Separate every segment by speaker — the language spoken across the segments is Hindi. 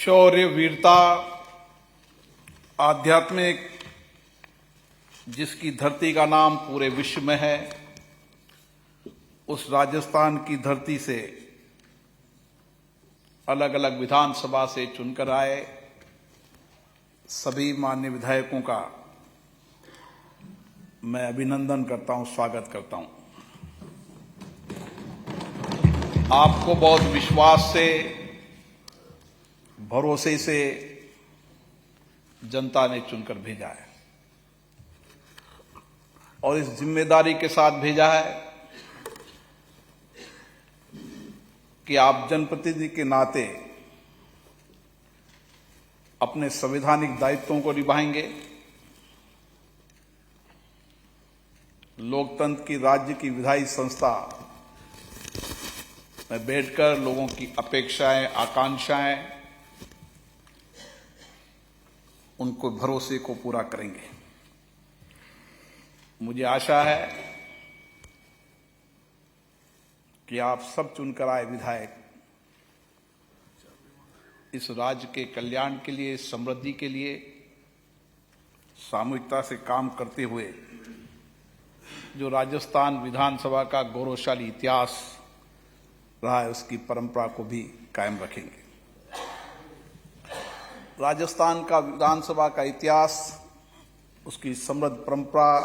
Speaker 1: शौर्य, वीरता, आध्यात्मिक, जिसकी धरती का नाम पूरे विश्व में है, उस राजस्थान की धरती से अलग अलग विधानसभा से चुनकर आए सभी माननीय विधायकों का मैं अभिनंदन करता हूं, स्वागत करता हूं। आपको बहुत विश्वास से, भरोसे से जनता ने चुनकर भेजा है और इस जिम्मेदारी के साथ भेजा है कि आप जनप्रतिनिधि के नाते अपने संवैधानिक दायित्वों को निभाएंगे, लोकतंत्र की राज्य की विधायी संस्था में बैठकर लोगों की अपेक्षाएं, आकांक्षाएं, उनको भरोसे को पूरा करेंगे। मुझे आशा है कि आप सब चुनकर आए विधायक इस राज्य के कल्याण के लिए, समृद्धि के लिए सामूहिकता से काम करते हुए जो राजस्थान विधानसभा का गौरवशाली इतिहास रहा है उसकी परंपरा को भी कायम रखेंगे। राजस्थान का विधानसभा का इतिहास, उसकी समृद्ध परंपरा,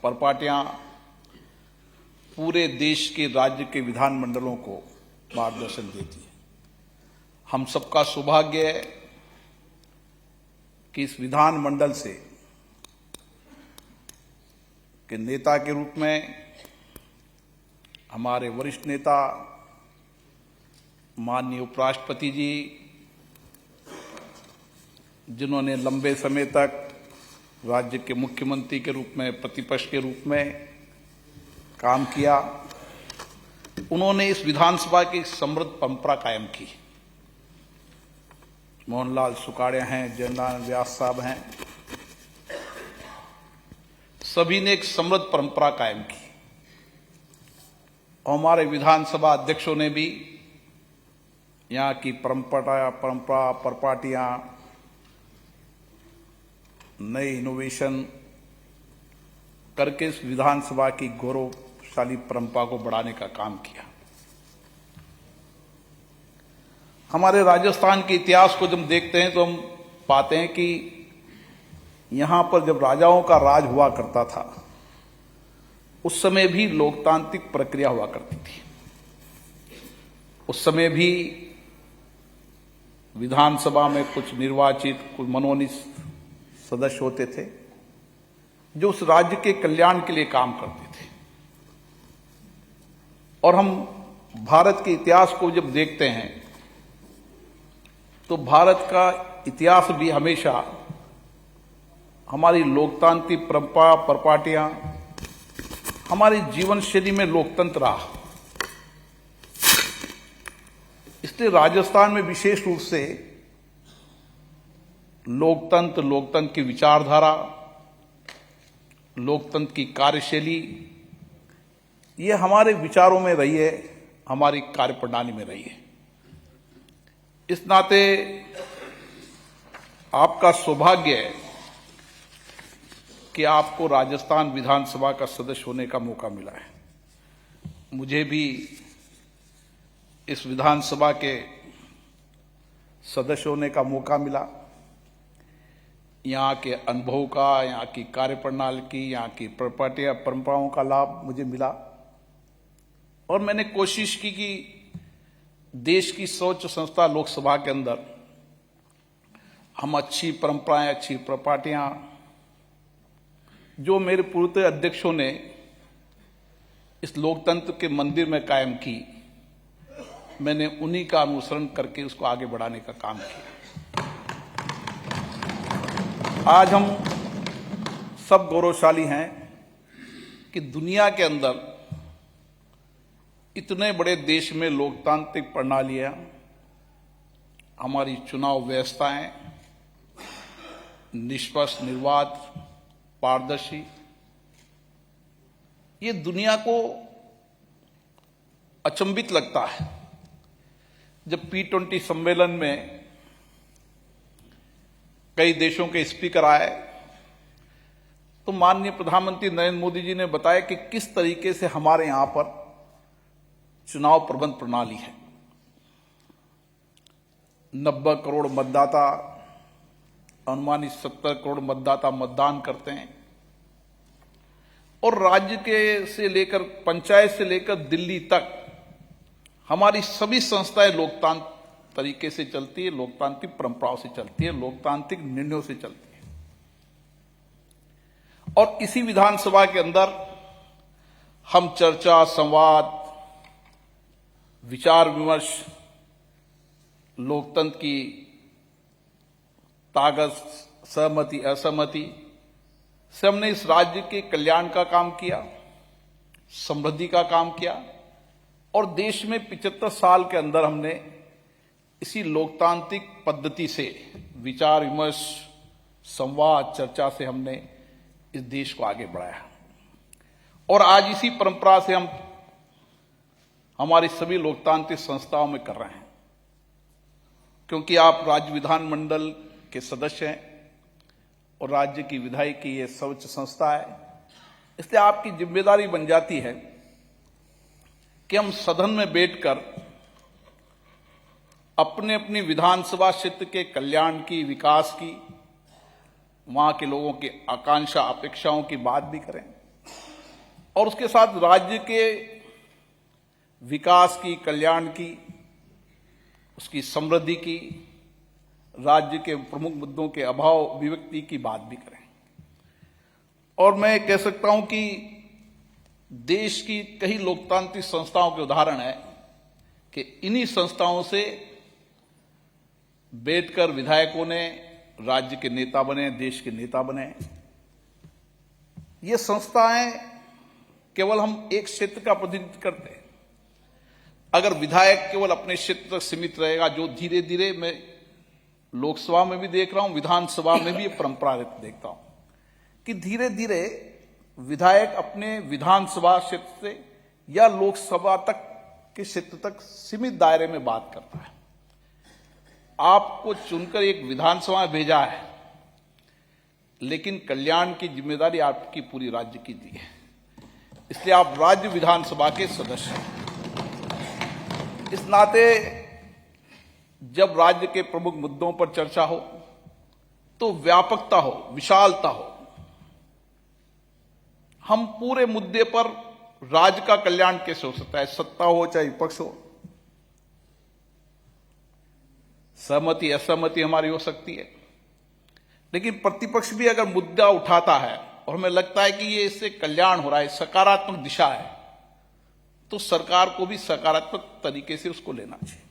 Speaker 1: परपाटियां पूरे देश के राज्य के विधानमंडलों को मार्गदर्शन देती है। हम सबका सौभाग्य है कि इस विधानमंडल से के नेता के रूप में हमारे वरिष्ठ नेता माननीय उपराष्ट्रपति जी, जिन्होंने लंबे समय तक राज्य के मुख्यमंत्री के रूप में, प्रतिपक्ष के रूप में काम किया, उन्होंने इस विधानसभा की समृद्ध परंपरा कायम की। मोहनलाल सुकाड़िया हैं, जयनारायण व्यास साहब हैं, सभी ने एक समृद्ध परंपरा कायम की और हमारे विधानसभा अध्यक्षों ने भी यहाँ की परंपरा, परपाटियां, नए इनोवेशन करके इस विधानसभा की गौरवशाली परंपरा को बढ़ाने का काम किया। हमारे राजस्थान के इतिहास को जब देखते हैं तो हम पाते हैं कि यहां पर जब राजाओं का राज हुआ करता था उस समय भी लोकतांत्रिक प्रक्रिया हुआ करती थी। उस समय भी विधानसभा में कुछ निर्वाचित, कुछ मनोनीत सदस्य होते थे जो उस राज्य के कल्याण के लिए काम करते थे। और हम भारत के इतिहास को जब देखते हैं तो भारत का इतिहास भी हमेशा हमारी लोकतांत्रिक परंपरा, परपाटियां, हमारी जीवन शैली में लोकतंत्र रहा। इसलिए राजस्थान में विशेष रूप से लोकतंत्र की विचारधारा, लोकतंत्र की कार्यशैली, ये हमारे विचारों में रही है, हमारी कार्यप्रणाली में रही है। इस नाते आपका सौभाग्य है कि आपको राजस्थान विधानसभा का सदस्य होने का मौका मिला है। मुझे भी इस विधानसभा के सदस्य होने का मौका मिला। यहाँ के अनुभव का, यहाँ की कार्यप्रणाली की, यहाँ की प्रॉपर्टी परंपराओं का लाभ मुझे मिला और मैंने कोशिश की कि देश की सर्वोच्च संस्था लोकसभा के अंदर हम अच्छी परंपराएं, अच्छी प्रॉपर्टियां जो मेरे पूर्व अध्यक्षों ने इस लोकतंत्र के मंदिर में कायम की, मैंने उन्हीं का अनुसरण करके उसको आगे बढ़ाने का काम किया। आज हम सब गौरवशाली हैं कि दुनिया के अंदर इतने बड़े देश में लोकतांत्रिक प्रणालियां, हमारी चुनाव व्यवस्थाएं निष्पक्ष, निर्वाध, पारदर्शी, ये दुनिया को अचंभित लगता है। जब P20 सम्मेलन में कई देशों के स्पीकर आए तो माननीय प्रधानमंत्री नरेंद्र मोदी जी ने बताया कि किस तरीके से हमारे यहां पर चुनाव प्रबंध प्रणाली है। 90 करोड़ मतदाता, अनुमानित 70 करोड़ मतदाता मतदान करते हैं और राज्य के से लेकर पंचायत से लेकर दिल्ली तक हमारी सभी संस्थाएं लोकतांत्रिक तरीके से चलती है, लोकतांत्रिक परंपराओं से चलती है, लोकतांत्रिक निर्णयों से चलती है। और इसी विधानसभा के अंदर हम चर्चा, संवाद, विचार विमर्श, लोकतंत्र की ताकत, सहमति असहमति से हमने इस राज्य के कल्याण का काम किया, समृद्धि का काम किया और देश में 75 साल के अंदर हमने इसी लोकतांत्रिक पद्धति से विचार विमर्श, संवाद, चर्चा से हमने इस देश को आगे बढ़ाया और आज इसी परंपरा से हम हमारी सभी लोकतांत्रिक संस्थाओं में कर रहे हैं। क्योंकि आप राज्य विधानमंडल के सदस्य हैं और राज्य की विधायिकी ये सर्वोच्च संस्था है, इसलिए आपकी जिम्मेदारी बन जाती है कि हम सदन में बैठकर अपने अपनी विधानसभा क्षेत्र के कल्याण की, विकास की, वहां के लोगों की आकांक्षा, अपेक्षाओं की बात भी करें और उसके साथ राज्य के विकास की, कल्याण की, उसकी समृद्धि की, राज्य के प्रमुख मुद्दों के अभाव अभिव्यक्ति की बात भी करें। और मैं कह सकता हूं कि देश की कई लोकतांत्रिक संस्थाओं के उदाहरण है कि इन्हीं संस्थाओं से बैठकर विधायकों ने राज्य के नेता बने, देश के नेता बने। ये संस्थाएं केवल हम एक क्षेत्र का प्रतिनिधित्व करते हैं। अगर विधायक केवल अपने क्षेत्र तक सीमित रहेगा, जो धीरे धीरे मैं लोकसभा में भी देख रहा हूं, विधानसभा में भी ये परंपरा देखता हूं कि धीरे धीरे विधायक अपने विधानसभा क्षेत्र से या लोकसभा तक के क्षेत्र तक सीमित दायरे में बात करता है। आपको चुनकर एक विधानसभा में भेजा है, लेकिन कल्याण की जिम्मेदारी आपकी पूरी राज्य की दी है, इसलिए आप राज्य विधानसभा के सदस्य हैं। इस नाते जब राज्य के प्रमुख मुद्दों पर चर्चा हो तो व्यापकता हो, विशालता हो। हम पूरे मुद्दे पर राज्य का कल्याण कैसे हो सकता है, सत्ता हो चाहे विपक्ष हो, सहमति असहमति हमारी हो सकती है, लेकिन प्रतिपक्ष भी अगर मुद्दा उठाता है और हमें लगता है कि ये इससे कल्याण हो रहा है, सकारात्मक दिशा है, तो सरकार को भी सकारात्मक तरीके से उसको लेना चाहिए।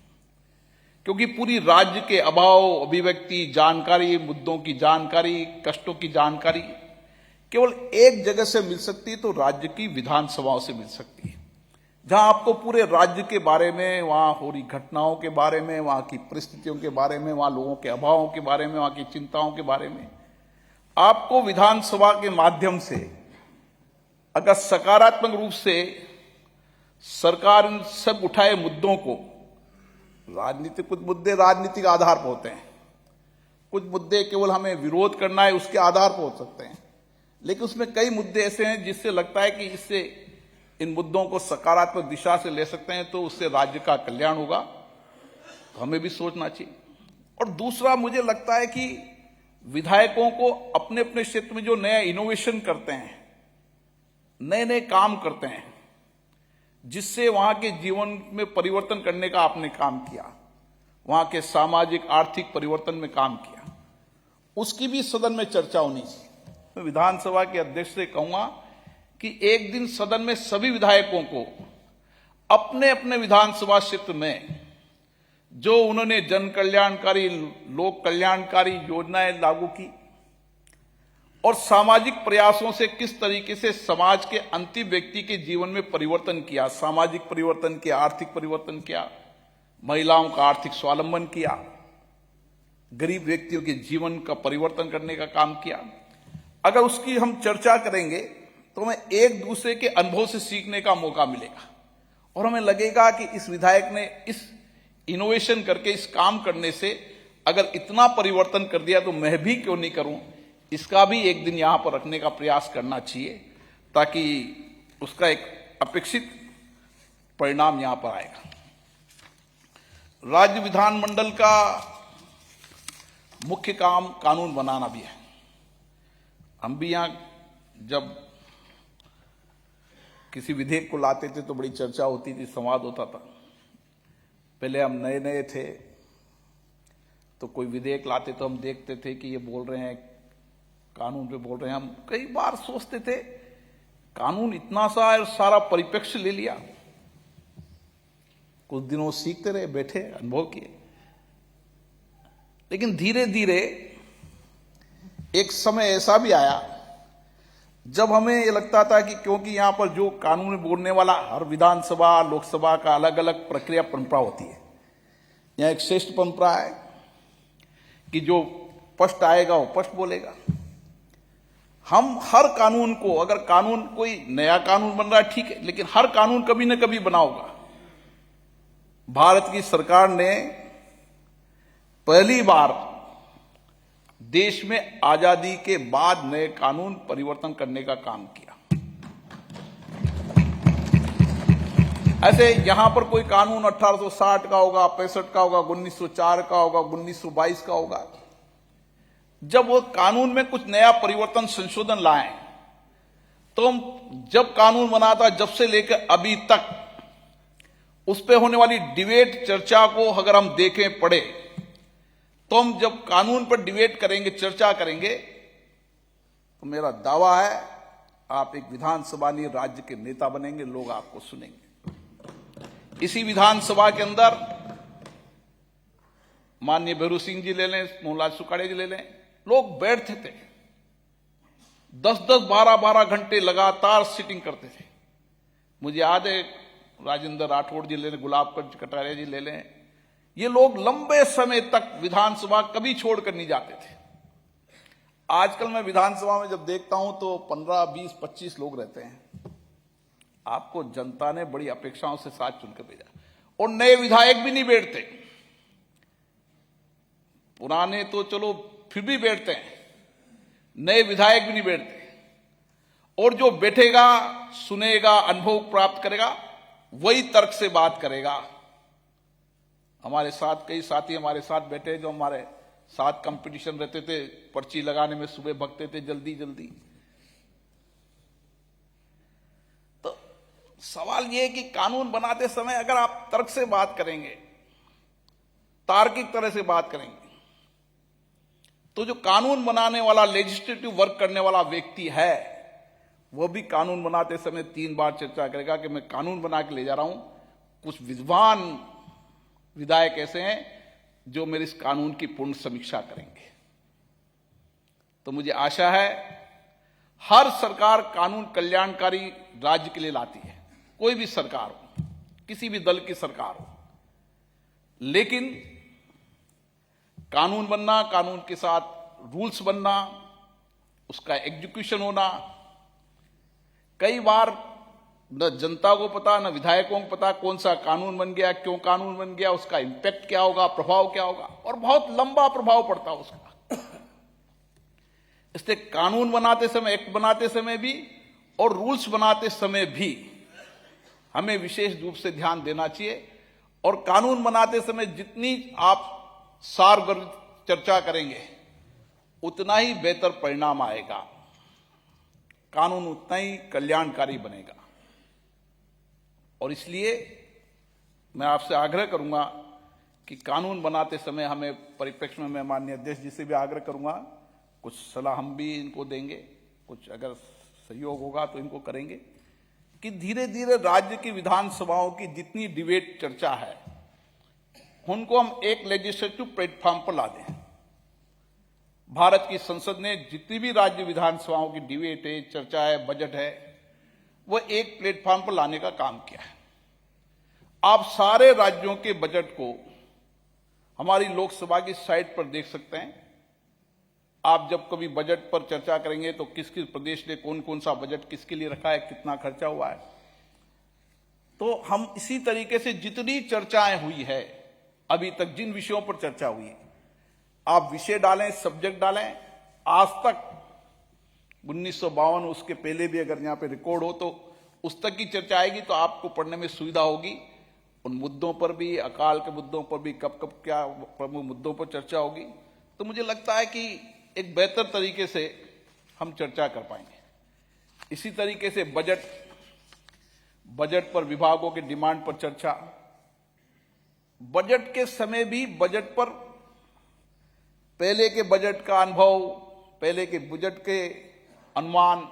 Speaker 1: क्योंकि पूरी राज्य के अभाव अभिव्यक्ति, जानकारी, मुद्दों की जानकारी, कष्टों की जानकारी केवल एक जगह से मिल सकती है, तो राज्य की विधानसभाओं से मिल सकती है, जहां आपको पूरे राज्य के बारे में, वहां हो रही घटनाओं के बारे में, वहां की परिस्थितियों के बारे में, वहां लोगों के अभावों के बारे में, वहां की चिंताओं के बारे में आपको विधानसभा के माध्यम से अगर सकारात्मक रूप से सरकार इन सब उठाए मुद्दों को, राजनीतिक कुछ मुद्दे राजनीतिक आधार पर होते हैं, कुछ मुद्दे केवल हमें विरोध करना है उसके आधार पर हो सकते हैं, लेकिन उसमें कई मुद्दे ऐसे हैं जिससे लगता है कि इससे इन मुद्दों को सकारात्मक दिशा से ले सकते हैं, तो उससे राज्य का कल्याण होगा, तो हमें भी सोचना चाहिए। और दूसरा, मुझे लगता है कि विधायकों को अपने अपने क्षेत्र में जो नया इनोवेशन करते हैं, नए नए काम करते हैं, जिससे वहां के जीवन में परिवर्तन करने का आपने काम किया, वहां के सामाजिक आर्थिक परिवर्तन में काम किया, उसकी भी सदन में चर्चा होनी चाहिए। मैं विधानसभा के अध्यक्ष से कहूंगा कि एक दिन सदन में सभी विधायकों को अपने अपने विधानसभा क्षेत्र में जो उन्होंने जन कल्याणकारी, लोक कल्याणकारी योजनाएं लागू की और सामाजिक प्रयासों से किस तरीके से समाज के अंतिम व्यक्ति के जीवन में परिवर्तन किया, सामाजिक परिवर्तन किया, आर्थिक परिवर्तन किया, महिलाओं का आर्थिक स्वावलंबन किया, गरीब व्यक्तियों के जीवन का परिवर्तन करने का काम किया, अगर उसकी हम चर्चा करेंगे तो हमें एक दूसरे के अनुभव से सीखने का मौका मिलेगा और हमें लगेगा कि इस विधायक ने इस इनोवेशन करके, इस काम करने से अगर इतना परिवर्तन कर दिया तो मैं भी क्यों नहीं करूं, इसका भी एक दिन यहां पर रखने का प्रयास करना चाहिए, ताकि उसका एक अपेक्षित परिणाम यहां पर आएगा। राज्य विधानमंडल का मुख्य काम कानून बनाना भी है। हम भी यहां जब किसी विधेयक को लाते थे तो बड़ी चर्चा होती थी, संवाद होता था। पहले हम नए नए थे तो कोई विधेयक लाते तो हम देखते थे कि ये बोल रहे हैं कानून पे बोल रहे हैं। हम कई बार सोचते थे कानून इतना सा है, सारा परिप्रेक्ष्य ले लिया। कुछ दिनों सीखते रहे, बैठे, अनुभव किए, लेकिन धीरे धीरे एक समय ऐसा भी आया जब हमें ये लगता था कि क्योंकि यहां पर जो कानून बोलने वाला हर विधानसभा लोकसभा का अलग अलग प्रक्रिया परंपरा होती है। यहां एक श्रेष्ठ परंपरा है कि जो स्पष्ट आएगा वो स्पष्ट बोलेगा। हम हर कानून को, अगर कानून कोई नया कानून बन रहा है ठीक है, लेकिन हर कानून कभी न कभी बना होगा। भारत की सरकार ने पहली बार देश में आजादी के बाद नए कानून परिवर्तन करने का काम किया। ऐसे यहां पर कोई कानून 1860 का होगा, 65 का होगा, 1904 का होगा, 1922 का होगा। जब वो कानून में कुछ नया परिवर्तन संशोधन लाए तो हम जब कानून बना था जब से लेकर अभी तक उस पर होने वाली डिबेट चर्चा को अगर हम देखें पढ़े तो हम जब कानून पर डिबेट करेंगे, चर्चा करेंगे, तो मेरा दावा है आप एक विधानसभा नहीं राज्य के नेता बनेंगे, लोग आपको सुनेंगे। इसी विधानसभा के अंदर माननीय भैरू सिंह जी ले लें, मोहनलाल सुखाड़े जी ले लें, लोग बैठते थे 10-10, 12-12 घंटे लगातार सिटिंग करते थे। मुझे याद है राजेंद्र राठौड़ जी ले लें, गुलाब कटारिया जी ले लें, ये लोग लंबे समय तक विधानसभा कभी छोड़कर नहीं जाते थे। आजकल मैं विधानसभा में जब देखता हूं तो 15, 20, 25 लोग रहते हैं। आपको जनता ने बड़ी अपेक्षाओं से साथ चुनकर भेजा, और नए विधायक भी नहीं बैठते। पुराने तो चलो फिर भी बैठते हैं, नए विधायक भी नहीं बैठते। और जो बैठेगा, सुनेगा, अनुभव प्राप्त करेगा, वही तर्क से बात करेगा। हमारे साथ कई साथी हमारे साथ बैठे जो हमारे साथ कंपटीशन रहते थे, पर्ची लगाने में सुबह भगते थे जल्दी जल्दी। तो सवाल यह है कि कानून बनाते समय अगर आप तर्क से बात करेंगे, तार्किक तरह से बात करेंगे, तो जो कानून बनाने वाला, लेजिस्लेटिव वर्क करने वाला व्यक्ति है, वह भी कानून बनाते समय 3 बार चर्चा करेगा कि मैं कानून बना के ले जा रहा हूं। कुछ विद्वान विधायक ऐसे हैं जो मेरे इस कानून की पूर्ण समीक्षा करेंगे। तो मुझे आशा है हर सरकार कानून कल्याणकारी राज्य के लिए लाती है, कोई भी सरकार हो, किसी भी दल की सरकार हो, लेकिन कानून बनना, कानून के साथ रूल्स बनना, उसका एग्जीक्यूशन होना, कई बार न जनता को पता, न विधायकों को पता कौन सा कानून बन गया, क्यों कानून बन गया, उसका इंपैक्ट क्या होगा, प्रभाव क्या होगा, और बहुत लंबा प्रभाव पड़ता है उसका। इसलिए कानून बनाते समय, एक्ट बनाते समय भी और रूल्स बनाते समय भी हमें विशेष रूप से ध्यान देना चाहिए। और कानून बनाते समय जितनी आप सारगर चर्चा करेंगे उतना ही बेहतर परिणाम आएगा, कानून उतना ही कल्याणकारी बनेगा। और इसलिए मैं आपसे आग्रह करूंगा कि कानून बनाते समय हमें परिप्रेक्ष्य में, मैं माननीय अध्यक्ष जी से भी आग्रह करूंगा, कुछ सलाह हम भी इनको देंगे, कुछ अगर सहयोग होगा तो इनको करेंगे, कि धीरे धीरे राज्य की विधानसभाओं की जितनी डिबेट चर्चा है उनको हम एक लेजिस्लेटिव प्लेटफॉर्म पर ला दें। भारत की संसद ने जितनी भी राज्य विधानसभाओं की डिबेट है, चर्चा है, बजट है, वह एक प्लेटफॉर्म पर लाने का काम किया है। आप सारे राज्यों के बजट को हमारी लोकसभा की साइट पर देख सकते हैं। आप जब कभी बजट पर चर्चा करेंगे तो किस किस प्रदेश ने कौन कौन सा बजट किसके लिए रखा है, कितना खर्चा हुआ है। तो हम इसी तरीके से जितनी चर्चाएं हुई है अभी तक, जिन विषयों पर चर्चा हुई है, आप विषय डालें, सब्जेक्ट डालें। आज तक 1952 उसके पहले भी अगर यहाँ पे रिकॉर्ड हो तो उस तक की चर्चा आएगी, तो आपको पढ़ने में सुविधा होगी। उन मुद्दों पर भी, अकाल के मुद्दों पर भी कब कब क्या प्रमुख मुद्दों पर चर्चा होगी। तो मुझे लगता है कि एक बेहतर तरीके से हम चर्चा कर पाएंगे। इसी तरीके से बजट पर विभागों के डिमांड पर चर्चा, बजट के समय भी बजट पर पहले के बजट का अनुभव, पहले के बजट के अनुमान,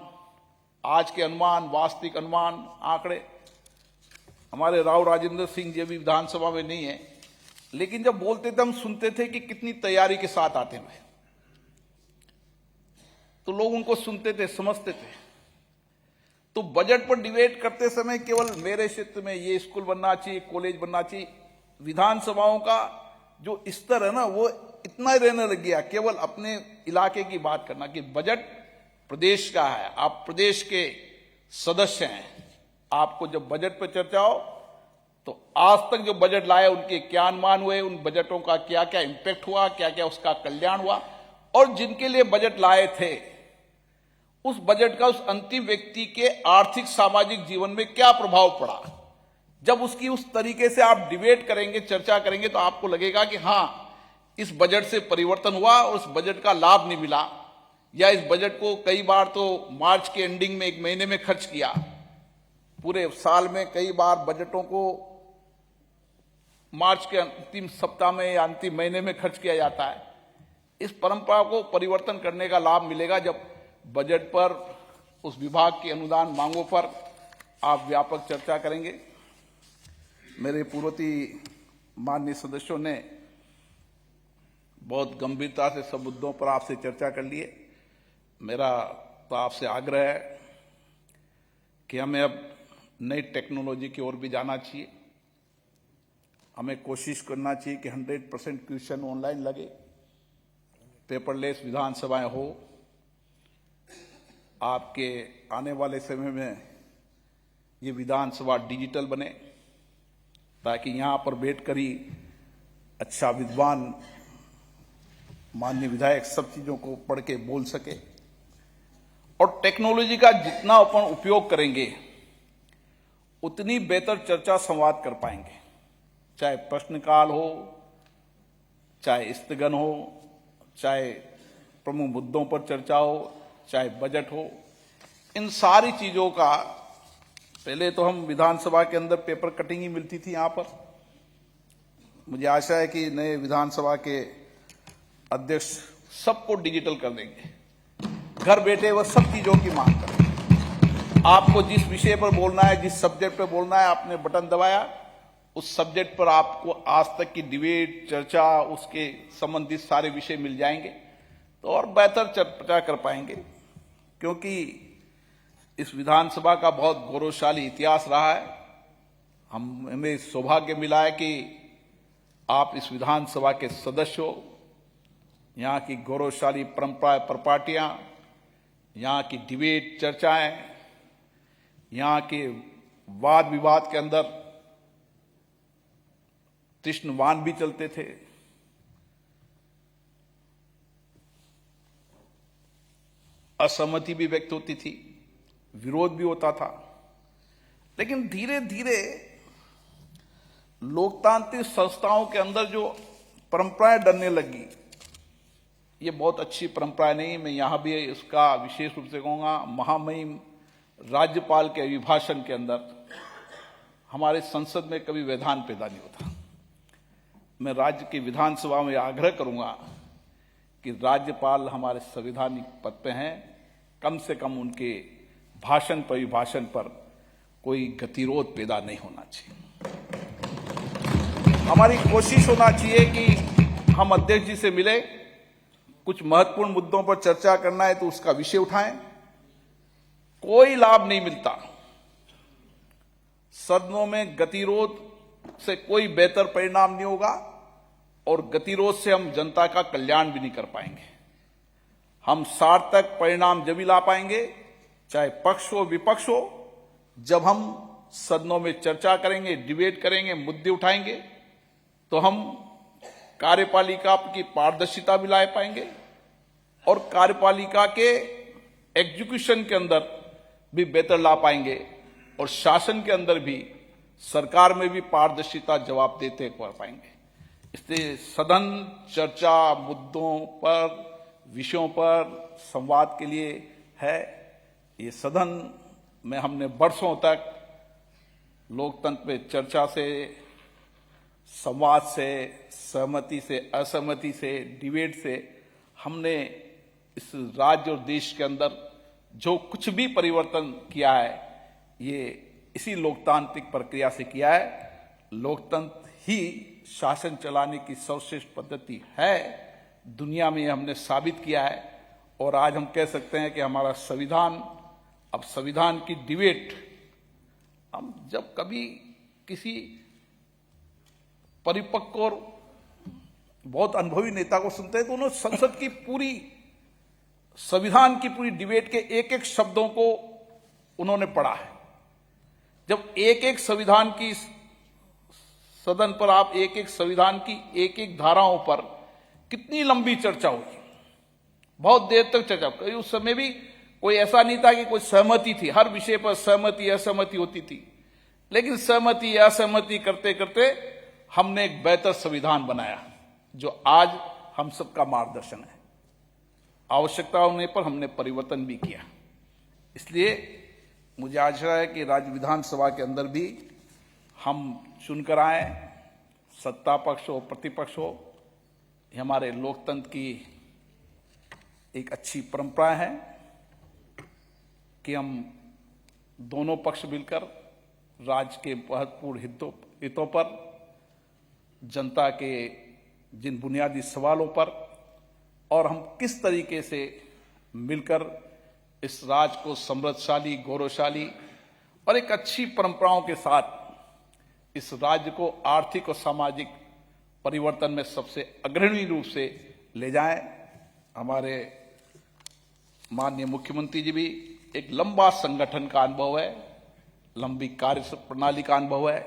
Speaker 1: आज के अनुमान, वास्तविक अनुमान, आंकड़े। हमारे राव राजेंद्र सिंह जी अभी विधानसभा में नहीं है, लेकिन जब बोलते थे हम सुनते थे कि कितनी तैयारी के साथ आते हैं, तो लोग उनको सुनते थे, समझते थे। तो बजट पर डिबेट करते समय केवल मेरे क्षेत्र में ये स्कूल बनना चाहिए, कॉलेज बनना चाहिए, विधानसभाओं का जो स्तर है ना वो इतना ही रहने लग गया, केवल अपने इलाके की बात करना कि बजट प्रदेश का है, आप प्रदेश के सदस्य हैं। आपको जब बजट पर चर्चा हो तो आज तक जो बजट लाए उनके क्या अनुमान हुए, उन बजटों का क्या क्या इंपैक्ट हुआ, क्या क्या उसका कल्याण हुआ, और जिनके लिए बजट लाए थे उस बजट का उस अंतिम व्यक्ति के आर्थिक सामाजिक जीवन में क्या प्रभाव पड़ा। जब उसकी उस तरीके से आप डिबेट करेंगे, चर्चा करेंगे, तो आपको लगेगा कि हां, इस बजट से परिवर्तन हुआ और उस बजट का लाभ नहीं मिला, या इस बजट को कई बार तो मार्च के एंडिंग में, एक महीने में खर्च किया। पूरे साल में कई बार बजटों को मार्च के अंतिम सप्ताह में या अंतिम महीने में खर्च किया जाता है। इस परंपरा को परिवर्तन करने का लाभ मिलेगा जब बजट पर, उस विभाग की अनुदान मांगों पर आप व्यापक चर्चा करेंगे। मेरे पूर्ववर्ती माननीय सदस्यों ने बहुत गंभीरता से सब मुद्दों पर आपसे चर्चा कर ली है। मेरा तो आपसे आग्रह है कि हमें अब नई टेक्नोलॉजी की ओर भी जाना चाहिए। हमें कोशिश करना चाहिए कि 100% क्वेश्चन ऑनलाइन लगे, पेपरलेस विधानसभाएं हो। आपके आने वाले समय में ये विधानसभा डिजिटल बने, ताकि यहां पर बैठकर ही अच्छा विद्वान माननीय विधायक सब चीजों को पढ़ के बोल सके। और टेक्नोलॉजी का जितना अपन उपयोग करेंगे उतनी बेहतर चर्चा संवाद कर पाएंगे। चाहे प्रश्नकाल हो, चाहे स्थगन हो, चाहे प्रमुख मुद्दों पर चर्चा हो, चाहे बजट हो, इन सारी चीजों का पहले तो हम विधानसभा के अंदर पेपर कटिंग ही मिलती थी यहां पर। मुझे आशा है कि नए विधानसभा के अध्यक्ष सबको डिजिटल कर देंगे, घर बैठे वह सब चीजों की मांग करें। आपको जिस विषय पर बोलना है, जिस सब्जेक्ट पर बोलना है, आपने बटन दबाया, उस सब्जेक्ट पर आपको आज तक की डिबेट, चर्चा, उसके संबंधित सारे विषय मिल जाएंगे, तो और बेहतर चर्चा कर पाएंगे। क्योंकि इस विधानसभा का बहुत गौरवशाली इतिहास रहा है। हमें सौभाग्य मिला है कि आप इस विधानसभा के सदस्य हो। यहाँ की गौरवशाली परंपरा, प्रपाटियां, यहाँ की डिबेट, चर्चाएं, यहाँ के वाद विवाद के अंदर कृष्णवान भी चलते थे। असहमति भी व्यक्त होती थी, विरोध भी होता था, लेकिन धीरे धीरे लोकतांत्रिक संस्थाओं के अंदर जो परंपराएं डरने लगी, ये बहुत अच्छी परंपरा नहीं। मैं यहां भी इसका विशेष रूप से कहूंगा, महामहिम राज्यपाल के अभिभाषण के अंदर हमारे संसद में कभी व्यवधान पैदा नहीं होता। मैं राज्य की विधानसभा में आग्रह करूंगा कि राज्यपाल हमारे संवैधानिक पद पे हैं, कम से कम उनके भाषण पर, अभिभाषण पर कोई गतिरोध पैदा नहीं होना चाहिए। हमारी कोशिश होना चाहिए कि हम अध्यक्ष जी से मिले, कुछ महत्वपूर्ण मुद्दों पर चर्चा करना है तो उसका विषय उठाएं। कोई लाभ नहीं मिलता, सदनों में गतिरोध से कोई बेहतर परिणाम नहीं होगा, और गतिरोध से हम जनता का कल्याण भी नहीं कर पाएंगे। हम सार्थक परिणाम जब ही ला पाएंगे, चाहे पक्ष हो विपक्ष हो, जब हम सदनों में चर्चा करेंगे, डिबेट करेंगे, मुद्दे उठाएंगे, तो हम कार्यपालिका की पारदर्शिता भी ला पाएंगे और कार्यपालिका के एग्जीक्यूशन के अंदर भी बेहतर ला पाएंगे और शासन के अंदर भी, सरकार में भी पारदर्शिता जवाब देते कर पाएंगे। इसलिए सदन चर्चा मुद्दों पर, विषयों पर संवाद के लिए है। ये सदन में हमने वर्षों तक लोकतंत्र पे चर्चा से, संवाद से, सहमति से, असहमति से, डिबेट से हमने इस राज्य और देश के अंदर जो कुछ भी परिवर्तन किया है, ये इसी लोकतांत्रिक प्रक्रिया से किया है। लोकतंत्र ही शासन चलाने की सर्वश्रेष्ठ पद्धति है, दुनिया में हमने साबित किया है। और आज हम कह सकते हैं कि हमारा संविधान, अब संविधान की डिबेट हम जब कभी किसी परिपक्व और बहुत अनुभवी नेता को सुनते हैं तो उन्होंने संसद की पूरी, संविधान की पूरी डिबेट के एक एक शब्दों को उन्होंने पढ़ा है। जब एक एक संविधान की सदन पर आप एक एक संविधान की एक एक धाराओं पर कितनी लंबी चर्चा होगी, बहुत देर तक चर्चा। उस समय भी कोई ऐसा नहीं था कि कोई सहमति थी, हर विषय पर सहमति असहमति होती थी, लेकिन सहमति असहमति करते करते हमने एक बेहतर संविधान बनाया जो आज हम सबका मार्गदर्शन है। आवश्यकता होने पर हमने परिवर्तन भी किया। इसलिए मुझे आशा है कि राज्य विधानसभा के अंदर भी हम चुनकर आए, सत्ता पक्ष हो प्रतिपक्ष हो, ये हमारे लोकतंत्र की एक अच्छी परंपरा है कि हम दोनों पक्ष मिलकर राज्य के महत्वपूर्ण हितों पर, जनता के जिन बुनियादी सवालों पर, और हम किस तरीके से मिलकर इस राज्य को समृद्धशाली, गौरवशाली और एक अच्छी परंपराओं के साथ इस राज्य को आर्थिक और सामाजिक परिवर्तन में सबसे अग्रणी रूप से ले जाएं। हमारे माननीय मुख्यमंत्री जी भी, एक लंबा संगठन का अनुभव है, लंबी कार्य प्रणाली का अनुभव है,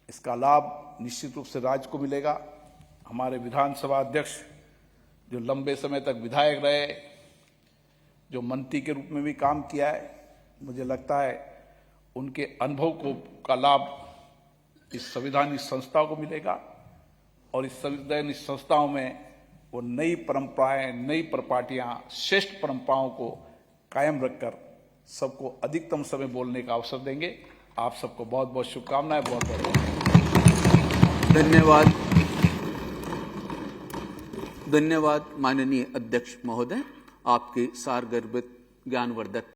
Speaker 1: इसका लाभ निश्चित रूप से राज्य को मिलेगा। हमारे विधानसभा अध्यक्ष जो लंबे समय तक विधायक रहे, जो मंत्री के रूप में भी काम किया है, मुझे लगता है उनके अनुभव का लाभ इस संवैधानिक संस्थाओं को मिलेगा और इस संवैधानिक संस्थाओं में वो नई परंपराएं, नई परिपाटियां, श्रेष्ठ परंपराओं को कायम रखकर सबको अधिकतम समय बोलने का अवसर देंगे। आप सबको बहुत बहुत शुभकामनाएं, बहुत बहुत
Speaker 2: धन्यवाद। धन्यवाद माननीय अध्यक्ष महोदय, आपके सारगर्भित ज्ञानवर्धक